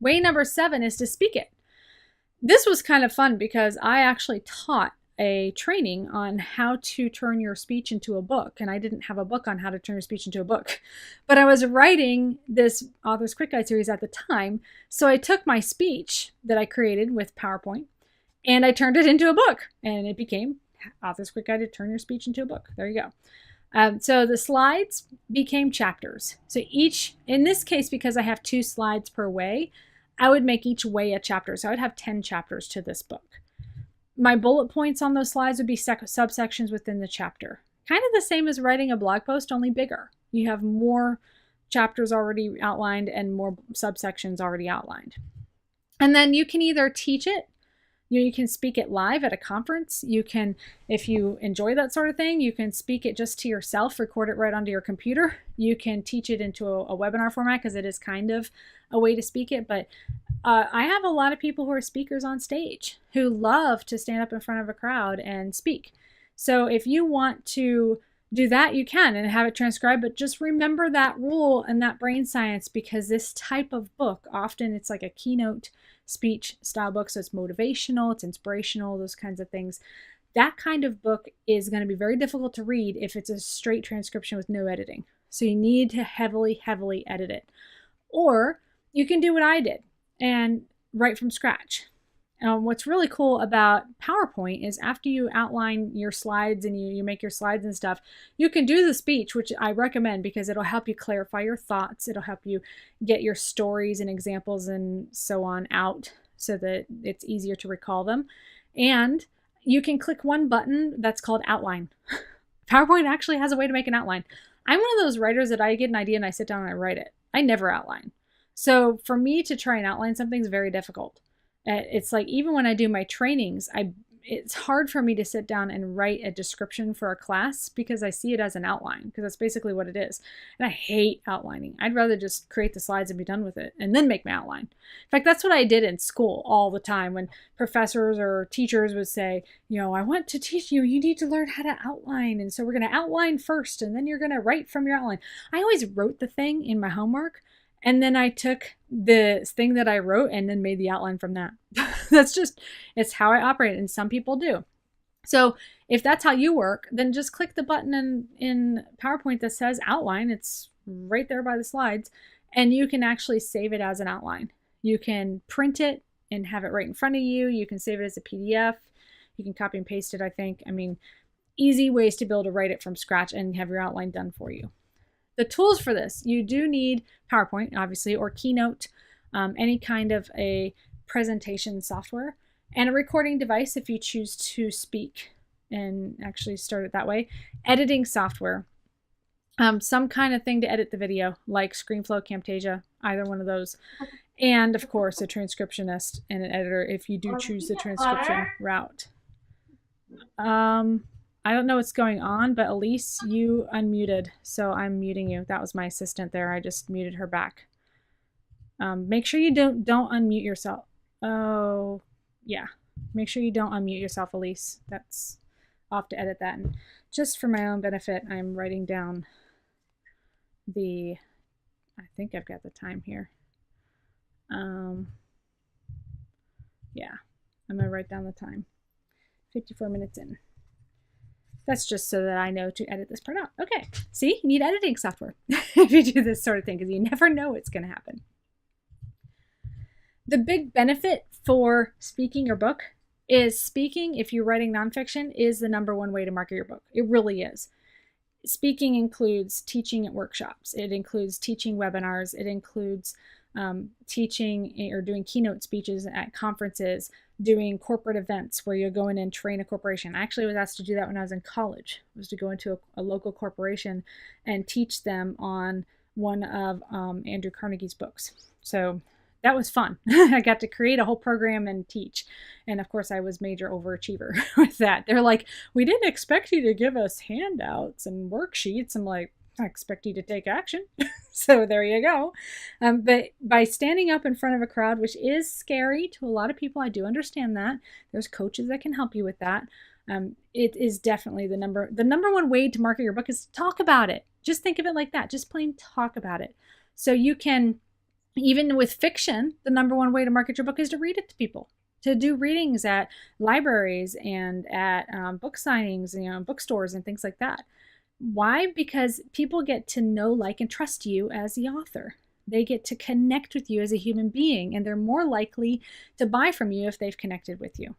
Way number 7 is to speak it. This was kind of fun because I actually taught a training on how to turn your speech into a book. And I didn't have a book on how to turn your speech into a book, but I was writing this Author's Quick Guide series at the time. So I took my speech that I created with PowerPoint and I turned it into a book, and it became Author's Quick Guide to Turn Your Speech into a Book. There you go. So the slides became chapters. So each, in this case, because I have 2 slides per way, I would make each way a chapter. So I would have 10 chapters to this book. My bullet points on those slides would be subsections within the chapter. Kind of the same as writing a blog post, only bigger. You have more chapters already outlined and more subsections already outlined. And then you can either teach it, you can speak it live at a conference. You can, if you enjoy that sort of thing, you can speak it just to yourself, record it right onto your computer. You can teach it into a webinar format because it is kind of a way to speak it. But I have a lot of people who are speakers on stage who love to stand up in front of a crowd and speak. So if you want to do that, you can and have it transcribed, but just remember that rule and that brain science, because this type of book, often it's like a keynote speech style book. So it's motivational, it's inspirational, those kinds of things. That kind of book is going to be very difficult to read if it's a straight transcription with no editing. So you need to heavily edit it. Or you can do what I did and write from scratch. What's really cool about PowerPoint is after you outline your slides and you make your slides and stuff, you can do the speech, which I recommend because it'll help you clarify your thoughts. It'll help you get your stories and examples and so on out so that it's easier to recall them. And you can click one button that's called outline. PowerPoint actually has a way to make an outline. I'm one of those writers that I get an idea and I sit down and I write it. I never outline. So for me to try and outline something is very difficult. It's like, even when I do my trainings, it's hard for me to sit down and write a description for a class because I see it as an outline, because that's basically what it is. And I hate outlining. I'd rather just create the slides and be done with it and then make my outline. In fact, that's what I did in school all the time when professors or teachers would say, I want to teach you, you need to learn how to outline. And so we're going to outline first and then you're going to write from your outline. I always wrote the thing in my homework. And then I took the thing that I wrote and then made the outline from that. It's how I operate. And some people do. So if that's how you work, then just click the button in PowerPoint that says outline. It's right there by the slides. And you can actually save it as an outline. You can print it and have it right in front of you. You can save it as a PDF. You can copy and paste it, I think. Easy ways to be able to write it from scratch and have your outline done for you. The tools for this, you do need PowerPoint, obviously, or Keynote, any kind of a presentation software, and a recording device if you choose to speak and actually start it that way. Editing software, some kind of thing to edit the video, like ScreenFlow, Camtasia, either one of those. And of course, a transcriptionist and an editor if you do choose the transcription route. I don't know what's going on, but Elise, you unmuted, so I'm muting you. That was my assistant there. I just muted her back. Make sure you don't unmute yourself. Oh, yeah. Make sure you don't unmute yourself, Elise. I'll have to edit that. And just for my own benefit, I'm writing down I think I've got the time here. Yeah, I'm going to write down the time. 54 minutes in. That's just so that I know to edit this part out. Okay, see, you need editing software if you do this sort of thing because you never know what's going to happen. The big benefit for speaking your book is speaking, if you're writing nonfiction, is the number one way to market your book. It really is. Speaking includes teaching at workshops. It includes teaching webinars. It includes teaching or doing keynote speeches at conferences, doing corporate events where you go in and train a corporation. I actually was asked to do that when I was in college, was to go into a local corporation and teach them on one of Andrew Carnegie's books. So that was fun. I got to create a whole program and teach. And of course, I was major overachiever with that. They're like, we didn't expect you to give us handouts and worksheets. I'm like, I expect you to take action. So there you go. But by standing up in front of a crowd, which is scary to a lot of people, I do understand that. There's coaches that can help you with that. It is definitely the number one way to market your book is to talk about it. Just think of it like that. Just plain talk about it. So you can Even with fiction, the number one way to market your book is to read it to people, to do readings at libraries and at book signings, bookstores and things like that. Why? Because people get to know, like, and trust you as the author. They get to connect with you as a human being, and they're more likely to buy from you if they've connected with you.